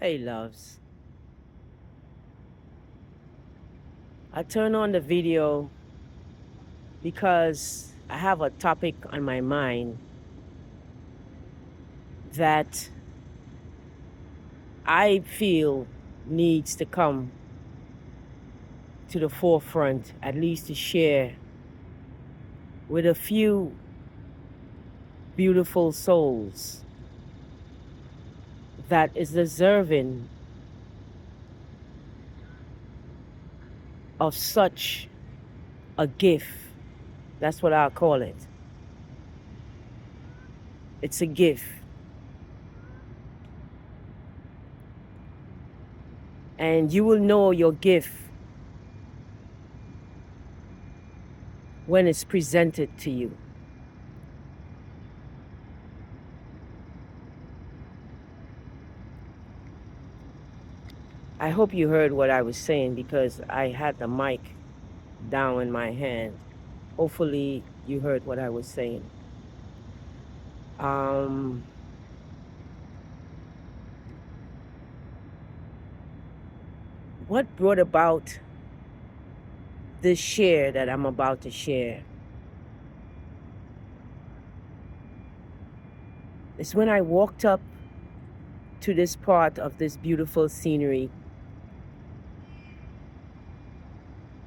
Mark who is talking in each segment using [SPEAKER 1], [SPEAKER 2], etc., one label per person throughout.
[SPEAKER 1] Hey, loves. I turn on the video because I have a topic on my mind that I feel needs to come to the forefront, at least to share with a few beautiful souls that is deserving of such a gift. That's what I'll call it. It's a gift. And you will know your gift when it's presented to you. I hope you heard what I was saying because I had the mic down in my hand. Hopefully you heard what I was saying. What brought about this share that I'm about to share is when I walked up to this part of this beautiful scenery.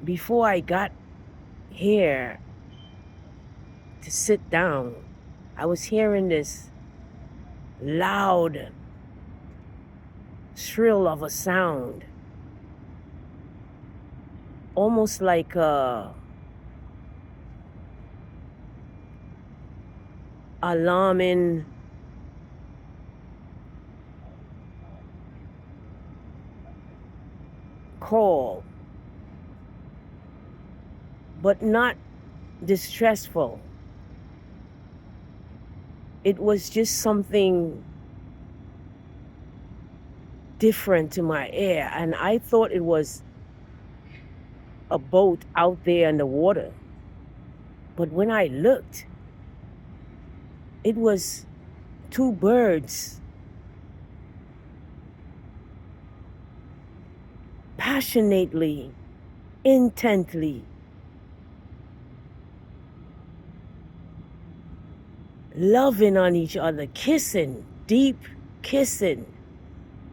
[SPEAKER 1] Before I got here to sit down, I was hearing this loud shrill of a sound, almost like a alarming call, but not distressful. It was just something different to my ear, and I thought it was a boat out there in the water. But when I looked, it was two birds passionately, intently loving on each other, kissing, deep kissing,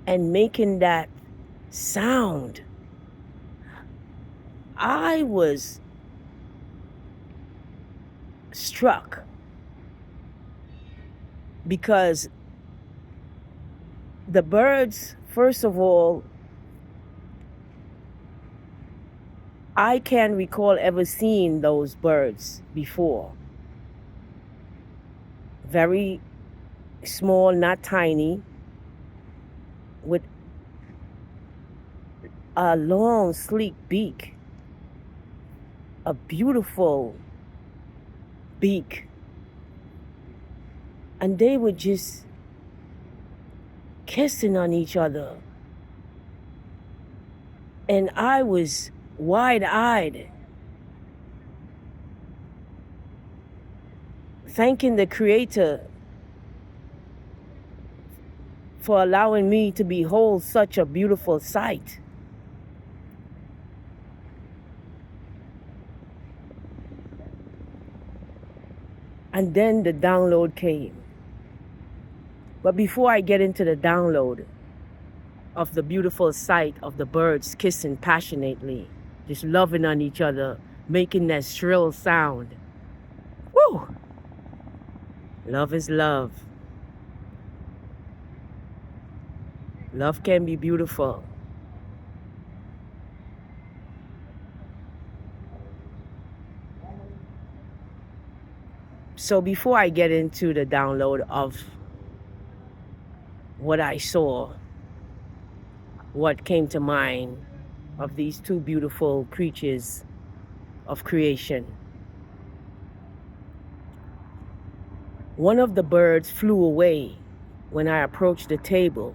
[SPEAKER 1] and making that sound. I was struck because the birds, first of all, I can't recall ever seeing those birds before. Very small, not tiny, with a long, sleek beak, a beautiful beak. And they were just kissing on each other. And I was wide-eyed, thanking the Creator for allowing me to behold such a beautiful sight. And then the download came. But before I get into the download of the beautiful sight of the birds kissing passionately, just loving on each other, making that shrill sound. Woo! Love is love. Love can be beautiful. So before I get into the download of what I saw, what came to mind of these two beautiful creatures of creation, one of the birds flew away when I approached the table,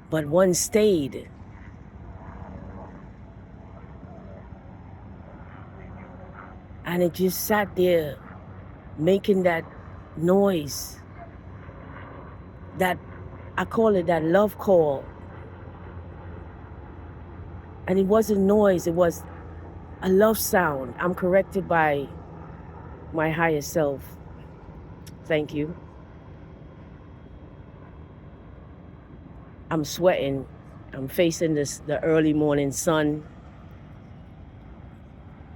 [SPEAKER 1] but one stayed. And it just sat there making that noise, that, I call it that love call. And it wasn't noise, it was a love sound. I'm corrected by my higher self. Thank you. I'm sweating. I'm facing the early morning sun.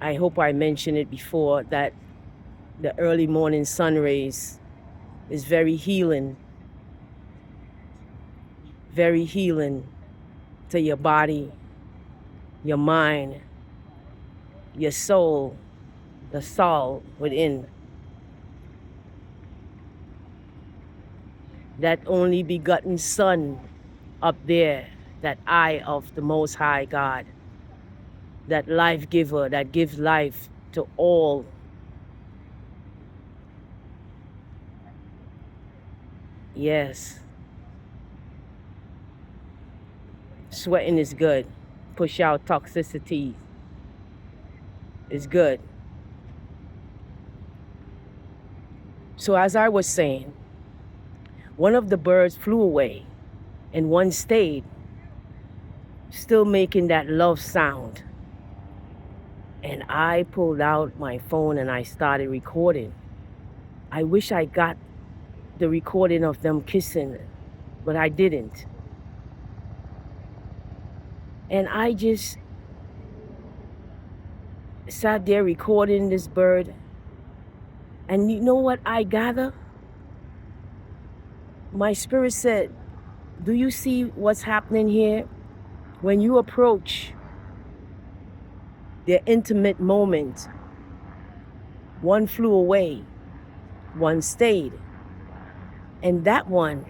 [SPEAKER 1] I hope I mentioned it before that the early morning sun rays is very healing to your body, your mind, your soul, the soul within. That only begotten Son up there, that eye of the Most High God, that life giver that gives life to all. Yes. Sweating is good. Push out toxicity is good. So as I was saying, one of the birds flew away and one stayed, still making that love sound. And I pulled out my phone and I started recording. I wish I got the recording of them kissing, but I didn't. And I just sat there recording this bird. And you know what I gather? My spirit said, do you see what's happening here? When you approach their intimate moment, one flew away, one stayed. And that one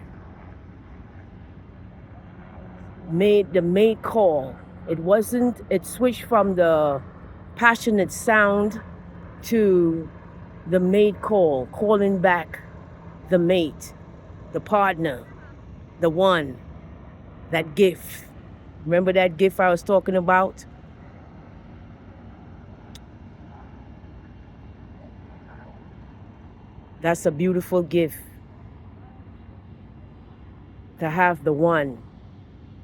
[SPEAKER 1] made the mate call. It switched from the passionate sound to the mate call, calling back the mate, the partner, the one, that gift. Remember that gift I was talking about? That's a beautiful gift, to have the one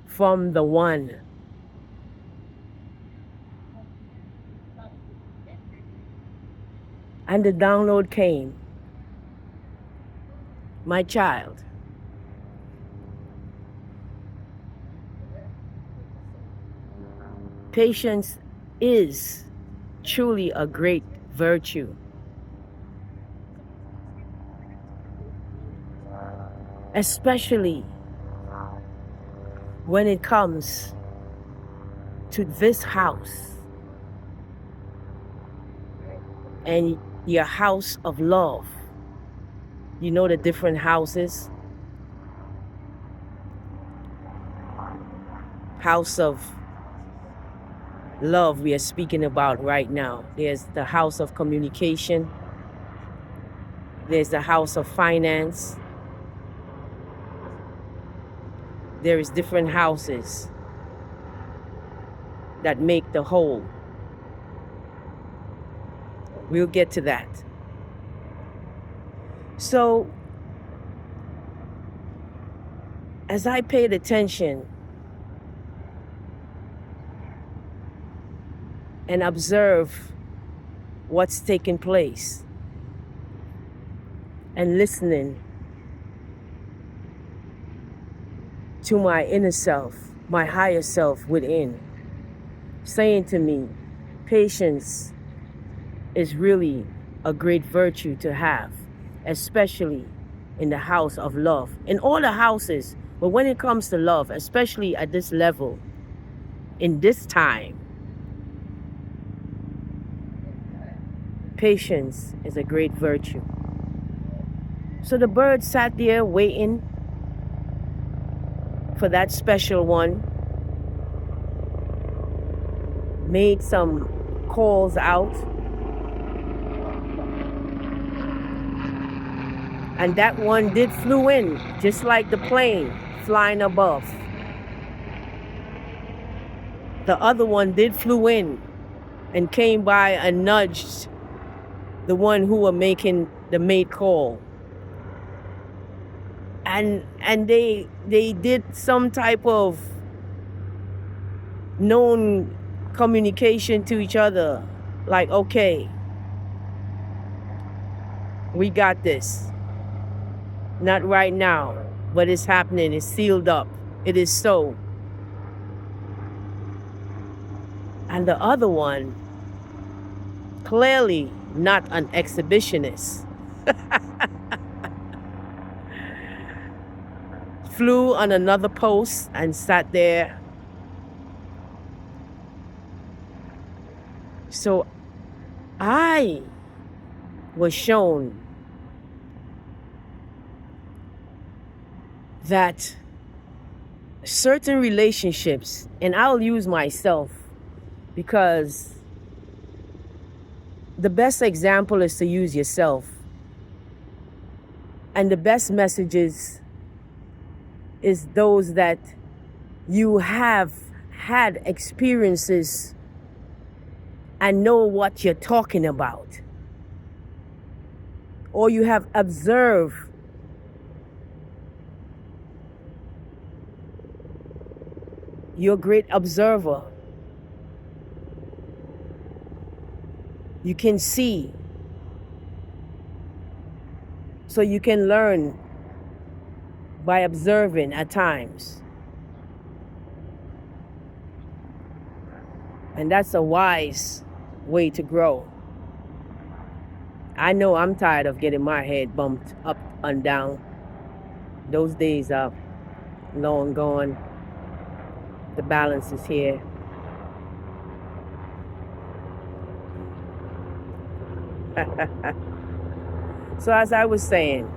[SPEAKER 1] from the one. And the download came. My child, patience is truly a great virtue. Especially when it comes to this house and your house of love. You know the different houses? House of love we are speaking about right now. There's the house of communication. There's the house of finance. There is different houses that make the whole. We'll get to that. So, as I paid attention and observe what's taking place and listening to my inner self, my higher self within, saying to me, patience is really a great virtue to have, especially in the house of love. In all the houses, but when it comes to love, especially at this level, in this time, patience is a great virtue. So the bird sat there waiting for that special one, made some calls out, and that one did flew in, just like the plane flying above. The other one did flew in and came by and nudged the one who were making the mate call. and they did some type of known communication to each other, like, okay, we got this. Not right now, but it's happening. It's sealed up. It is so. And the other one, clearly not an exhibitionist, flew on another post and sat there. So I was shown that certain relationships, and I'll use myself because the best example is to use yourself. And the best messages is those that you have had experiences and know what you're talking about. Or you have observed you're a great observer. You can see. So you can learn by observing at times. And that's a wise way to grow. I know I'm tired of getting my head bumped up and down. Those days are long gone. The balance is here. So as I was saying,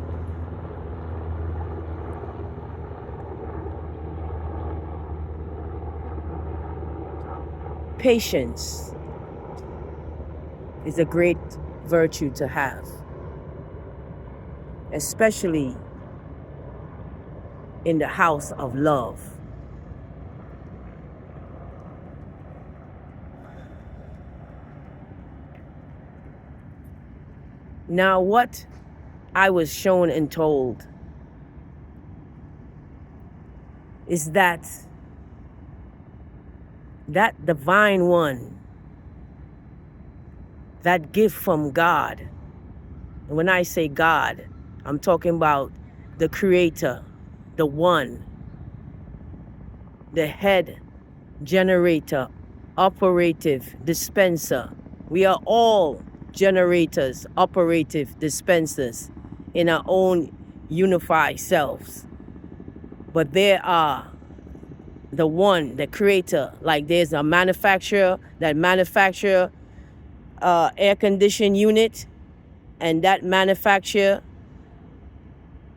[SPEAKER 1] patience is a great virtue to have, especially in the house of love. Now, what I was shown and told is that divine one, that gift from God, and when I say God, I'm talking about the creator, the one, the head generator, operative, dispenser. We are all generators, operative, dispensers in our own unified selves. But there are the one, the creator, like there's a manufacturer that manufacture air conditioning unit, and that manufacturer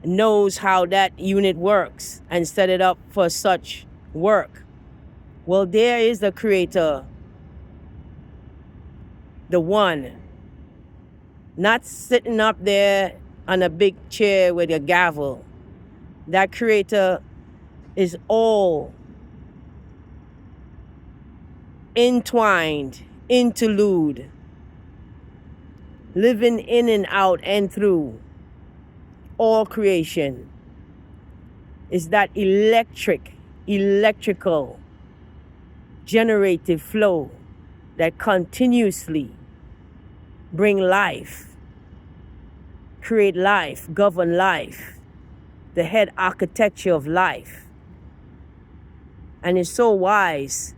[SPEAKER 1] knows how that unit works and set it up for such work. Well, there is the creator, the one, not sitting up there on a big chair with a gavel. That creator is all entwined, interlude, living in and out and through all creation. Is that electrical, generative flow that continuously bring life, create life, govern life, the head architecture of life. And is so wise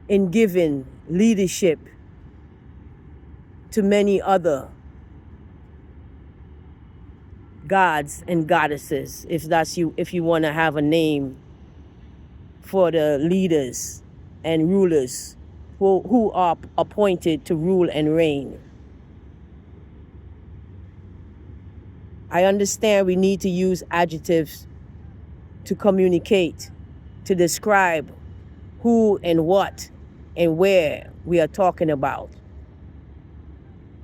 [SPEAKER 1] in giving leadership to many other gods and goddesses, if you want to have a name for the leaders and rulers who are appointed to rule and reign. I understand we need to use adjectives to communicate, to describe who and what and where we are talking about.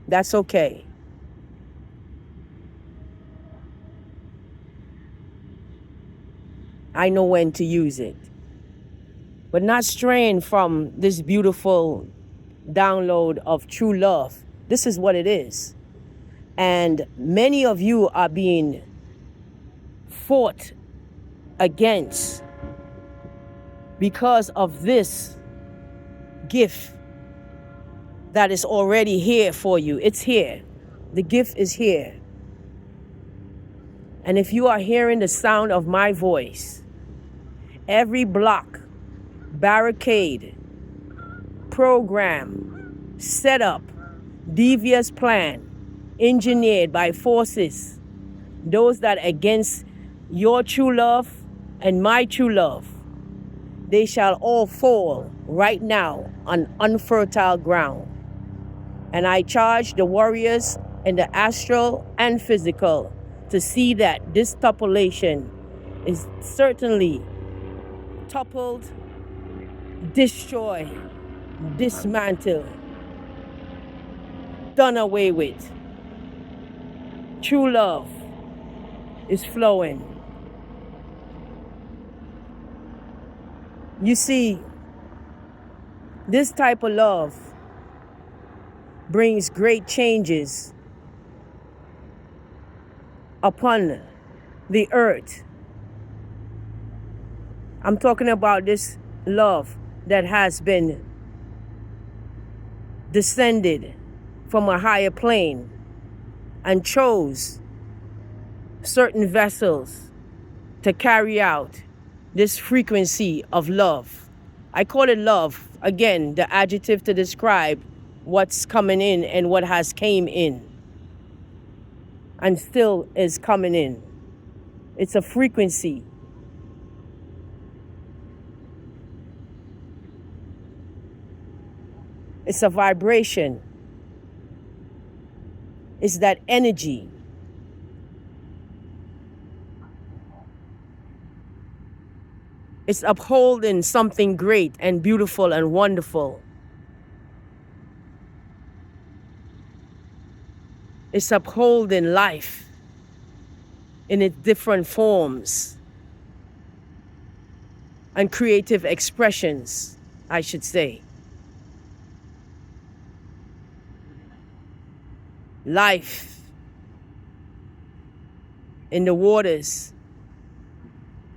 [SPEAKER 1] That's okay. I know when to use it. But not straying from this beautiful download of true love. This is what it is. And many of you are being fought against because of this gift that is already here for you. It's here. The gift is here. And if you are hearing the sound of my voice, every block, barricade, program, setup, devious plan, engineered by forces, those that are against your true love and my true love, they shall all fall right now on unfertile ground. And I charge the warriors in the astral and physical to see that this population is certainly toppled, destroyed, dismantled, done away with. True love is flowing. You see, this type of love brings great changes upon the earth. I'm talking about this love that has been descended from a higher plane and chose certain vessels to carry out this frequency of love. I call it love, again, the adjective to describe what's coming in and what has came in and still is coming in. It's a frequency. It's a vibration. It's that energy. It's upholding something great and beautiful and wonderful. It's upholding life in its different forms and creative expressions, I should say. Life in the waters,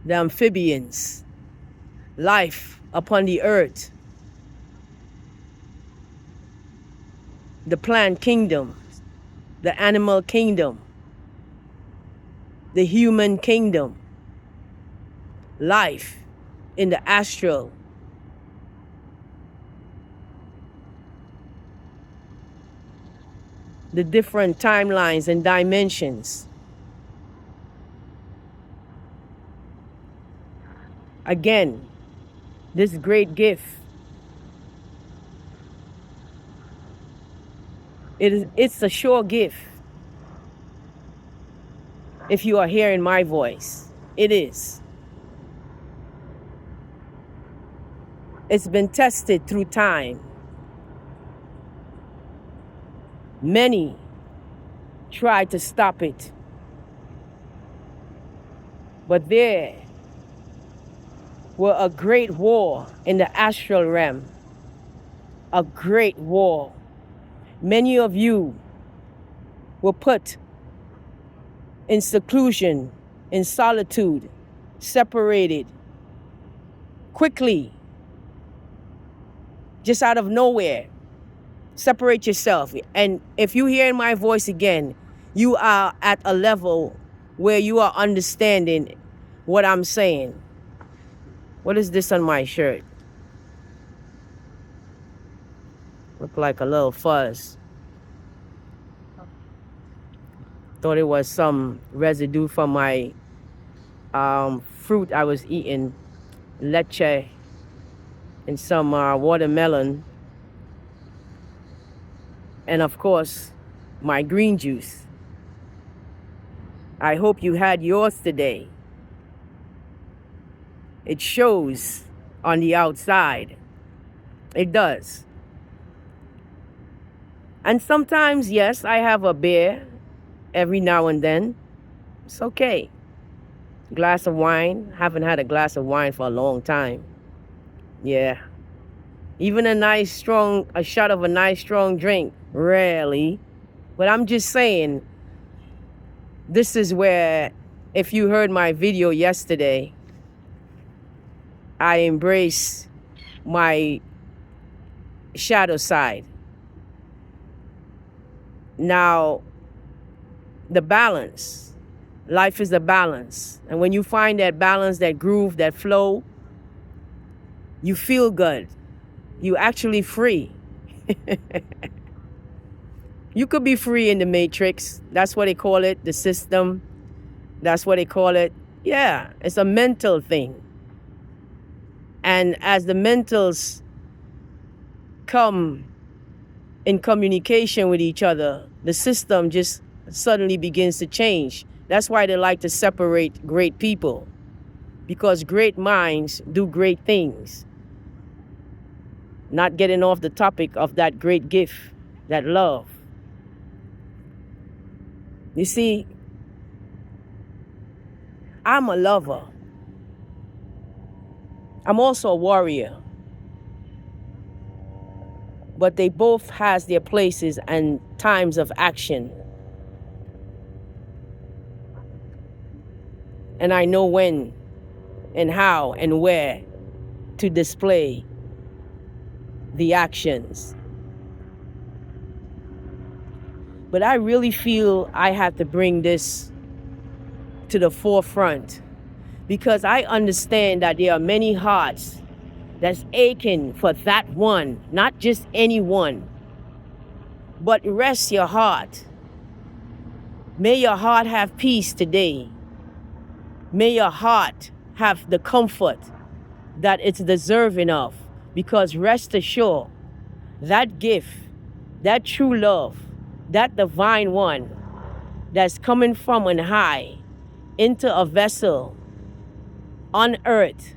[SPEAKER 1] the amphibians, life upon the earth, the plant kingdom, the animal kingdom, the human kingdom, life in the astral, the different timelines and dimensions. Again, this great gift, it's a sure gift. If you are hearing my voice, it is. It's been tested through time. Many tried to stop it, but there were a great war in the astral realm, a great war. Many of you were put in seclusion, in solitude, separated, quickly, just out of nowhere. Separate yourself. And if you're hearing my voice again, you are at a level where you are understanding what I'm saying. What is this on my shirt? Look like a little fuzz. Thought it was some residue from my fruit I was eating, leche and some watermelon. And of course, my green juice. I hope you had yours today. It shows on the outside. It does. And sometimes, yes, I have a beer every now and then. It's okay. Glass of wine. Haven't had a glass of wine for a long time. Yeah. Even a shot of a nice strong drink. Rarely. But I'm just saying, this is where if you heard my video yesterday, I embrace my shadow side. Now, the balance. Life is a balance. And when you find that balance, that groove, that flow, you feel good. You actually free. You could be free in the matrix. That's what they call it, the system. That's what they call it. Yeah, it's a mental thing. And as the mentals come in communication with each other, the system just suddenly begins to change. That's why they like to separate great people, because great minds do great things. Not getting off the topic of that great gift, that love. You see, I'm a lover. I'm also a warrior. But they both has their places and times of action. And I know when and how and where to display the actions. But I really feel I have to bring this to the forefront, because I understand that there are many hearts that's aching for that one, not just anyone, but rest your heart. May your heart have peace today. May your heart have the comfort that it's deserving of, because rest assured, that gift, that true love, that divine one that's coming from on high into a vessel on earth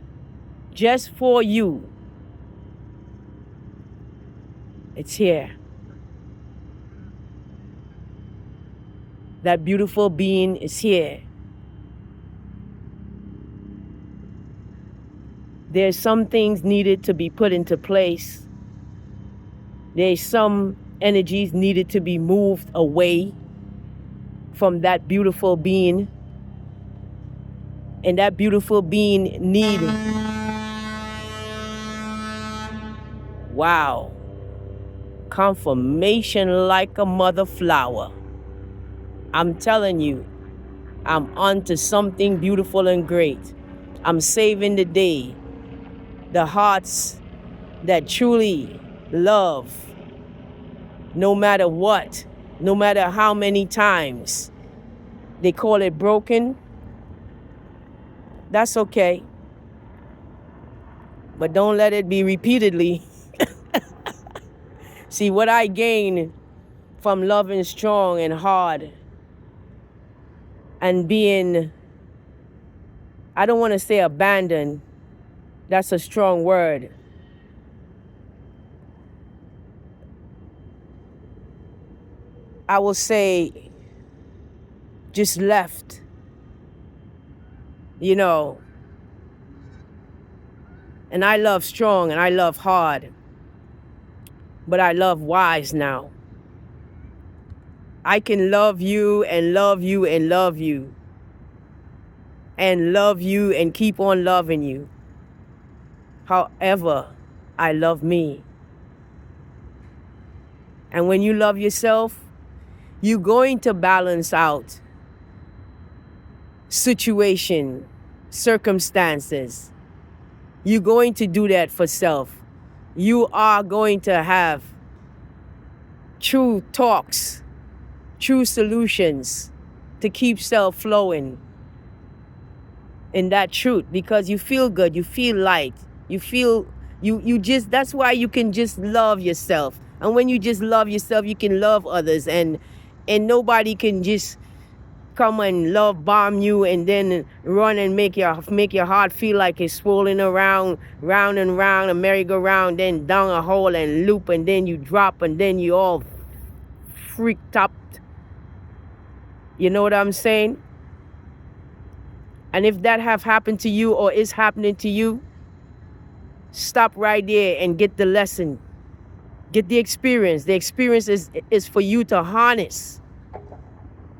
[SPEAKER 1] just for you, it's here. That beautiful being is here. There's some things needed to be put into place. There's some energies needed to be moved away from that beautiful being. And that beautiful being needed. Wow. Confirmation like a mother flower. I'm telling you, I'm onto something beautiful and great. I'm saving the day. The hearts that truly love, no matter what, no matter how many times they call it broken, that's okay. But don't let it be repeatedly. See, what I gain from loving strong and hard and being, I don't want to say abandoned, that's a strong word. I will say just left, you know. And I love strong and I love hard, but I love wise now. I can love you and love you and love you and love you and keep on loving you. However, I love me. And when you love yourself, you're going to balance out circumstances. You're going to do that for self. You are going to have true talks, true solutions to keep self flowing in that truth, because you feel good, you feel light, you feel, you just, that's why you can just love yourself. And when you just love yourself, you can love others, and nobody can just come and love bomb you and then run and make your heart feel like it's swirling around, round and round, a merry-go-round, then down a hole and loop, and then you drop, and then you all freaked up. You know what I'm saying? And if that have happened to you or is happening to you, stop right there and get the lesson. Get the experience. The experience is for you to harness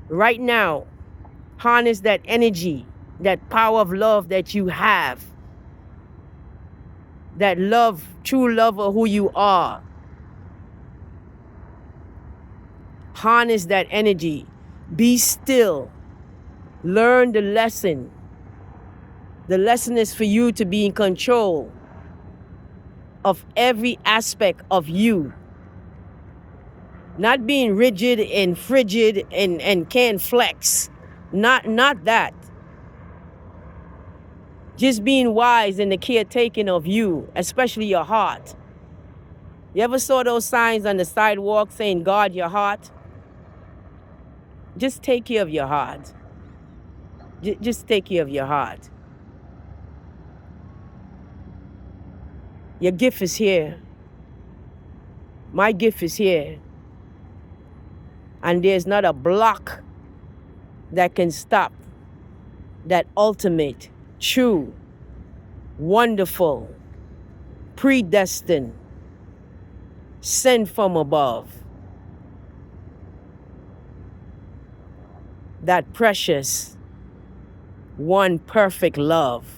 [SPEAKER 1] right now. Harness that energy, that power of love that you have. That love, true love of who you are. Harness that energy. Be still. Learn the lesson. The lesson is for you to be in control of every aspect of you. Not being rigid and frigid and can't flex. Not that. Just being wise in the caretaking of you, especially your heart. You ever saw those signs on the sidewalk saying, guard your heart? Just take care of your heart. Just take care of your heart. Your gift is here. My gift is here. And there's not a block that can stop that ultimate, true, wonderful, predestined, sent from above, that precious, one perfect love.